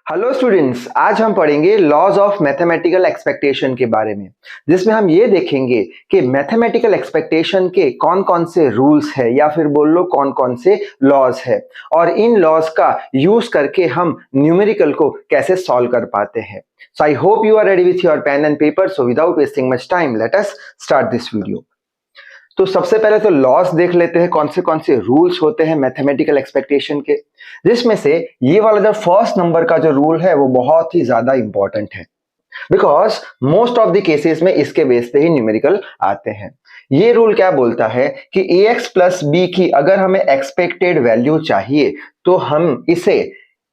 Hello students, आज हम पढ़ेंगे लॉज ऑफ मैथमेटिकल एक्सपेक्टेशन के बारे में, जिसमें हम ये देखेंगे कि मैथमेटिकल एक्सपेक्टेशन के कौन कौन से रूल्स है या फिर बोल लो कौन कौन से लॉज है और इन लॉज का यूज करके हम न्यूमेरिकल को कैसे सॉल्व कर पाते हैं। So I hope you are ready with your pen and paper. So without wasting much time let us start this video. तो सबसे पहले तो लॉस देख लेते हैं, कौन से रूल्स होते हैं मैथमेटिकल एक्सपेक्टेशन के, जिसमें से ये वाला जो फर्स्ट नंबर का जो रूल है वो बहुत ही ज्यादा इंपॉर्टेंट है, because most of the cases में इसके बेस पे ही न्यूमेरिकल आते हैं। ये रूल क्या बोलता है कि ax प्लस बी की अगर हमें एक्सपेक्टेड वैल्यू चाहिए तो हम इसे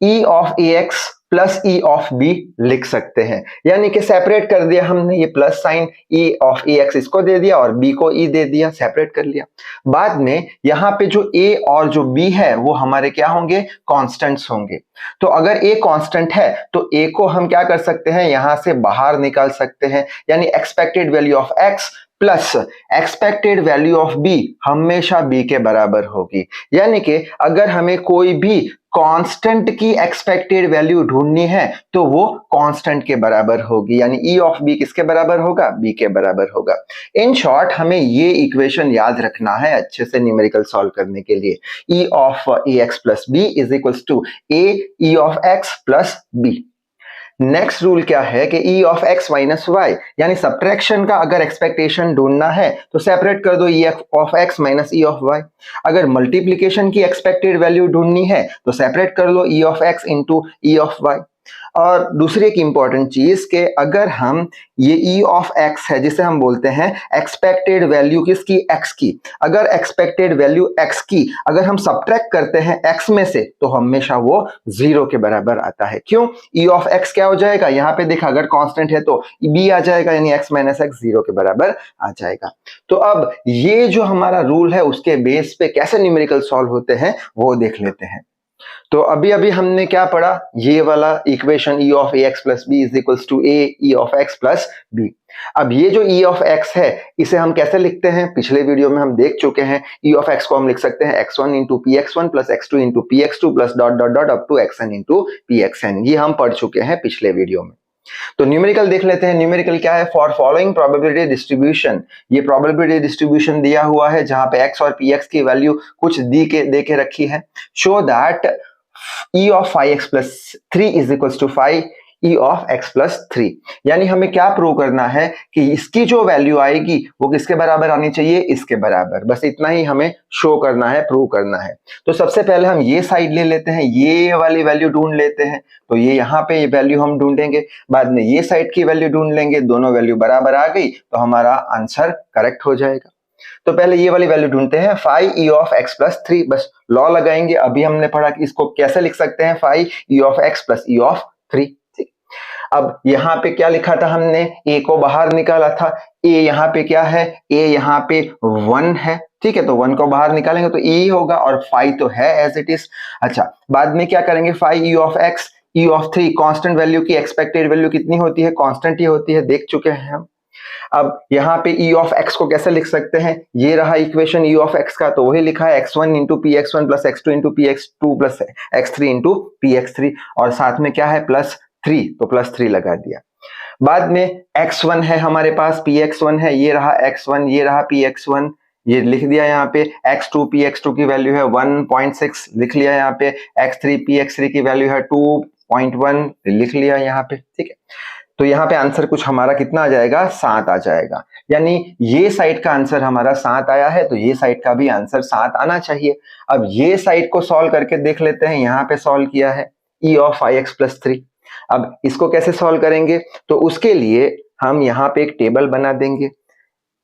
e of ax plus e of b लिख सकते हैं, यानी कि सेपरेट कर दिया हमने, ये plus sign e of ax इसको दे दिया और b को e दे दिया, सेपरेट कर लिया। बाद में यहाँ पे जो a और जो b है वो हमारे क्या होंगे, कांस्टेंट्स होंगे। तो अगर a कांस्टेंट है तो a को हम क्या कर सकते हैं, यहां से बाहर निकाल सकते हैं, यानी expected value of x plus expected value of b हमेशा b के बराबर होगी। यानी कि अगर हमें कोई भी कांस्टेंट की एक्सपेक्टेड वैल्यू ढूंढनी है तो वो कांस्टेंट के बराबर होगी, यानी e ऑफ b किसके बराबर होगा, b के बराबर होगा। इन शॉर्ट हमें ये इक्वेशन याद रखना है अच्छे से न्यूमेरिकल सॉल्व करने के लिए। e of ax plus b is equals to a e of x plus b। Next rule क्या है कि e of x minus Y, यानी सब्ट्रैक्शन का अगर एक्सपेक्टेशन ढूंढना है तो सेपरेट कर दो e of x minus e of y। अगर मल्टीप्लिकेशन की एक्सपेक्टेड वैल्यू ढूंढनी है तो सेपरेट कर लो e of x into e of y। और दूसरी एक इंपॉर्टेंट चीज कि अगर हम ये e ऑफ x है जिसे हम बोलते हैं एक्सपेक्टेड वैल्यू किसकी, x की, अगर एक्सपेक्टेड वैल्यू x की अगर हम सब्ट्रैक्ट करते हैं x में से तो हमेशा वो 0 के बराबर आता है। क्यों, e ऑफ x क्या हो जाएगा, यहाँ पे देखा अगर कांस्टेंट है तो b आ जाएगा, यानी x माइनस x 0 के बराबर आ जाएगा। तो अब ये जो हमारा रूल है उसके बेस पे कैसे न्यूमेरिकल सॉल्व होते हैं वो देख लेते हैं। तो अभी अभी हमने क्या पढ़ा, ये वाला equation e of ax plus B is equals to a e of x plus B. अब ये जो e ऑफ x है इसे हम कैसे लिखते हैं, पिछले वीडियो में हम देख चुके हैं। e ऑफ x को हम लिख सकते हैं x1 into P x1 plus x2 into P x2 plus dot dot dot up to xn into P xn, ये हम पढ़ चुके हैं पिछले वीडियो में। तो न्यूमेरिकल देख लेते हैं। न्यूमेरिकल क्या है, फॉर फॉलोइंग प्रोबेबिलिटी डिस्ट्रीब्यूशन, ये प्रोबेबिलिटी डिस्ट्रीब्यूशन दिया हुआ है जहां पे x और px की वैल्यू कुछ दे के रखी है। Show that e of 5x plus 3 is equals to 5 e of x plus 3, यानी हमें क्या प्रूव करना है कि इसकी जो वैल्यू आएगी वो किसके बराबर आनी चाहिए, इसके बराबर। बस इतना ही हमें शो करना है, प्रूव करना है। तो सबसे पहले हम ये साइड ले लेते हैं, ये वाली वैल्यू ढूंढ लेते हैं। तो ये यहाँ पे ये वैल्यू हम ढूंढेंगे, बाद में ये साइड की वैल्यू ढूंढ लेंगे, दोनों वैल्यू बराबर आ गई तो हमारा आंसर करेक्ट हो जाएगा। तो पहले ये वाली वैल्यू ढूंढते हैं, 5 e ऑफ x प्लस 3, बस लॉ लगाएंगे। अभी हमने पढ़ा कि इसको कैसे लिख सकते हैं, 5 e of x plus e of 3। अब यहाँ पे क्या लिखा था हमने, a को बाहर निकाला था, a यहाँ पे क्या है, a यहाँ पे 1 है, ठीक है, तो 1 को बाहर निकालेंगे तो e होगा और 5 तो है एज इट इज। अच्छा, बाद में क्या करेंगे, 5 e of x e of 3, constant value की एक्सपेक्टेड वैल्यू कितनी होती है, कांस्टेंट ही होती है, देख चुके हैं हम। अब यहाँ पे e ऑफ x को कैसे लिख सकते हैं, ये रहा इक्वेशन e ऑफ x का, तो वही लिखा है x1 into P x1 plus x2 into P x2 plus x3 into P x3, और साथ में क्या है प्लस 3, तो प्लस 3 लगा दिया। बाद में x1 है हमारे पास, पी x1 है, ये रहा x1, ये रहा पी x1, ये लिख दिया यहाँ पे। x2 पी x2 की वैल्यू है 1.6, लिख लिया यहाँ पे। x3 पी x3 की वैल्यू है 2.1, लिख लिया यहाँ पे, ठीक है। तो यहाँ पे आंसर कुछ हमारा कितना आ जाएगा, 7 आ जाएगा, यानी ये साइड का आंसर हमारा 7 आया है, तो ये साइड का भी आंसर 7 आना चाहिए। अब ये साइड को सॉल्व करके देख लेते हैं, यहाँ पे सॉल्व किया है e ऑफ 5x प्लस 3। अब इसको कैसे सॉल्व करेंगे, तो उसके लिए हम यहाँ पे एक टेबल बना देंगे,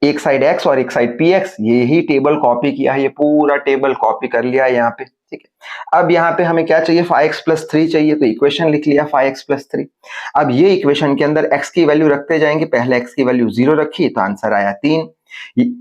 एक साइड x और एक साइड px, यही टेबल कॉपी किया है, ये पूरा टेबल कॉपी कर लिया है यहाँ पे, ठीक है। अब यहाँ पे हमें क्या चाहिए, 5x प्लस 3 चाहिए, तो इक्वेशन लिख लिया 5x प्लस 3। अब ये इक्वेशन के अंदर x की वैल्यू रखते जाएंगे, पहले x की वैल्यू 0 रखी तो आंसर आया 3।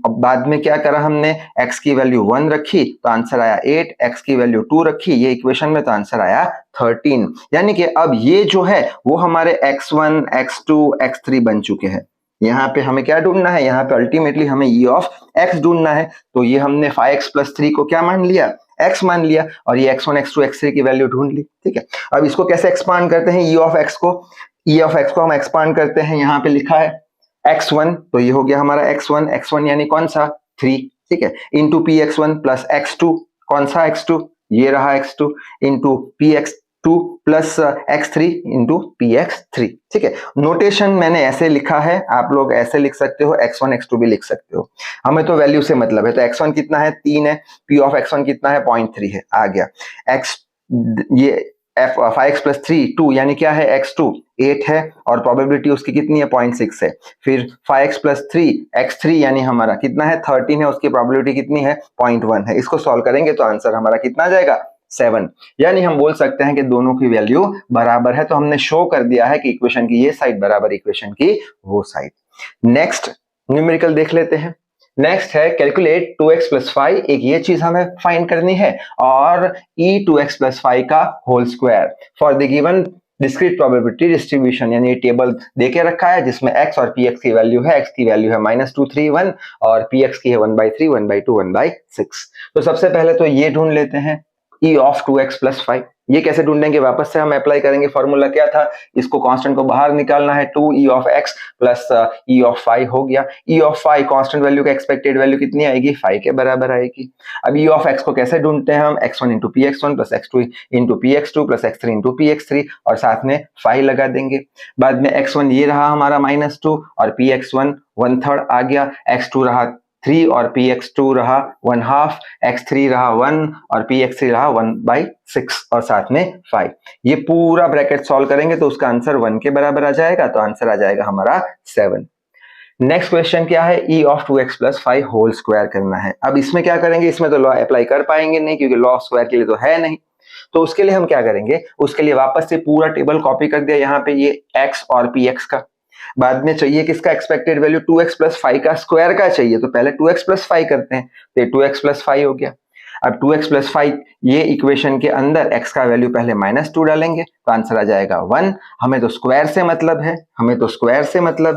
अब बाद में क्या करा हमने, x की वैल्यू 1 रखी तो आंसर आया 8, x की वैल्यू 2 रखी ये इक्वेशन में तो आंसर आया 13। यानी कि अब ये जो है वो हमारे x1 x2 x3 बन चुके हैं। यहाँ पे हमें क्या ढूंढना है, यहाँ पे अल्टीमेटली हमें e ऑफ x ढूंढना है, तो ये हमने 5x प्लस 3 को क्या मान लिया, x मान लिया और ये x1 x2 x3 की वैल्यू ढूंढ ली, ठीक है। अब इसको कैसे एक्सपांड करते हैं, e ऑफ x को हम एक्सपांड करते हैं, यहाँ पे लिखा है x1, तो ये हो गया हमारा x1 यानी कौन सा 3, ठीक है, इंटू px1 प्लस x2, कौन सा x2, ये रहा x2, into px2 plus x3 into px3, ठीक है। नोटेशन मैंने ऐसे लिखा है, आप लोग ऐसे लिख सकते हो, x1 x2 भी लिख सकते हो, हमें तो वैल्यू से मतलब है। तो x1 कितना है 3 है, p ऑफ x1 कितना है 0.3 है, आ गया x, ये f 5x प्लस 3 2 यानी क्या है x2 8 है और प्रोबेबिलिटी उसकी कितनी है 0.6 है। फिर 5x प्लस 3 x3 यानी हमारा कितना है 13 है, उसकी प्रोबेबिलिटी कितनी है 0.1 है। इसको सॉल्व करेंगे तो आंसर हमारा कितना आ जाएगा 7, यानी हम बोल सकते हैं कि दोनों की वैल्यू बराबर है। तो हमने शो कर दिया है कि इक्वेशन की ये साइड बराबर इक्वेशन की वो साइड। नेक्स्ट न्यूमेरिकल देख लेते हैं। नेक्स्ट है कैलकुलेट 2x प्लस 5, एक ये चीज हमें फाइंड करनी है, और e 2x प्लस 5 का whole square for the given discrete probability distribution, यानी टेबल देके रखा है जिसमें x और px की वैल्यू है, x की वैल्यू है -2 3 1 और px की है 1/3 1/2 1/6। तो सबसे पहले तो ये ढूंढ लेते हैं e ऑफ 2x प्लस 5। ये कैसे ढूंढेंगे, वापस से हम अप्लाई करेंगे, फॉर्मूला क्या था, इसको कांस्टेंट को बाहर निकालना है, 2e of x plus e of 5 हो गया। e ऑफ 5 कांस्टेंट वैल्यू का एक्सपेक्टेड वैल्यू कितनी आएगी 5 के बराबर आएगी। अब e ऑफ x को कैसे ढूंढते हैं हम, x1 into px1 plus x2 into px2 plus x3 into px3 और साथ में 5 लगा देंगे। बाद में x1 ये रहा हमारा -2 और px1 1/3 आ गया, x2 रहा 3 और px2 रहा 1/2, x3 रहा 1 और px3 रहा 1/6 और साथ में 5। ये पूरा ब्रैकेट सॉल्व करेंगे तो उसका आंसर 1 के बराबर आ जाएगा, तो आंसर आ जाएगा हमारा 7। नेक्स्ट क्वेश्चन क्या है, e of 2x plus 5 whole square करना है। अब इसमें क्या करेंगे, इसमें तो लॉ अप्लाई कर पाएंगे नहीं क्योंकि लॉ स्क्वायर के लिए तो है नहीं। तो उसके लिए हम क्या करेंगे, उसके लिए वापस से पूरा टेबल कॉपी कर दिया, यहाँ पे ये x और px का, बाद में चाहिए किसका एक्सपेक्टेड वैल्यू 2x प्लस 5 का स्क्वायर का चाहिए, तो पहले 2x प्लस 5 करते हैं, तो 2x प्लस 5 हो गया। अब 2x प्लस 5 ये इक्वेशन के अंदर x का वैल्यू पहले -2 डालेंगे तो आंसर आ जाएगा 1। हमें तो स्क्वायर से मतलब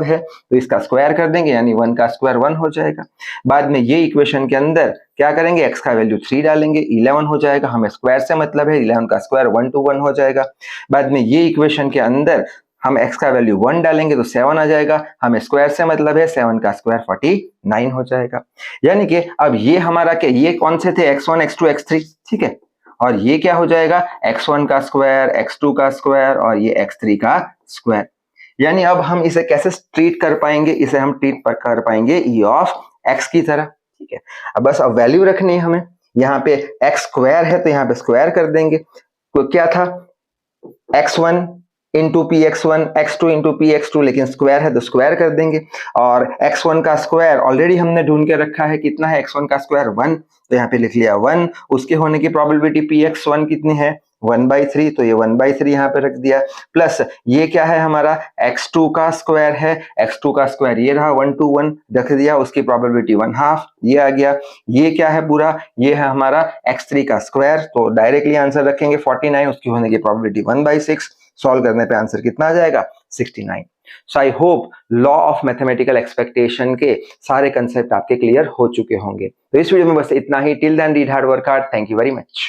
है, तो इसका स्क्वायर कर देंगे यानी 1 का स्क्वायर 1 हो जाएगा। बाद में ये इक्वेशन के अंदर क्या करेंगे, x का वैल्यू 3 डालेंगे, 11 हो जाएगा, हमें स्क्वायर से मतलब है, 11 का स्क्वायर 1 to 1 हो जाएगा। बाद में ये इक्वेशन के अंदर हम x का वैल्यू 1 डालेंगे तो 7 आ जाएगा, हमें स्क्वायर से मतलब है, 7 का स्क्वायर 49 हो जाएगा। यानी कि अब ये हमारा क्या, ये कौन से थे x1 x2 x3, ठीक है, और ये क्या हो जाएगा x1 का स्क्वायर x2 का स्क्वायर और ये x3 का स्क्वायर। यानी अब हम इसे कैसे ट्रीट कर पाएंगे, इसे हम ट्रीट कर पाएंगे e ऑफ x की तरह, ठीक है। अब बस अब वैल्यू रखनी है हमें, यहाँ पे x स्क्वायर है तो यहाँ पे स्क्वायर कर देंगे, तो क्या था x1 into px1 x2 into px2, लेकिन स्क्वायर है तो स्क्वायर कर देंगे, और x1 का स्क्वायर ऑलरेडी हमने ढूंढ के रखा है, कितना है x1 का स्क्वायर 1, तो यहाँ पे लिख लिया 1, उसके होने की प्रोबेबिलिटी px1 कितनी है 1/3, तो ये 1/3 यहाँ पे रख दिया, प्लस ये क्या है हमारा x2 का स्क्वायर है, x2 का स्क्वायर ये रहा 1 to 1 रख दिया, उसकी प्रोबेबिलिटी 1/2 ये आ गया। ये क्या है पूरा, ये है हमारा x3 का स्क्वायर, तो डायरेक्टली आंसर रखेंगे 49, उसकी होने की प्रोबेबिलिटी 1/6, सॉल्व करने पे आंसर कितना आ जाएगा 69। So I hope law of mathematical expectation के सारे कंसेप्ट आपके क्लियर हो चुके होंगे। तो इस वीडियो में बस इतना ही। Till then read hard, work hard. Thank you very much.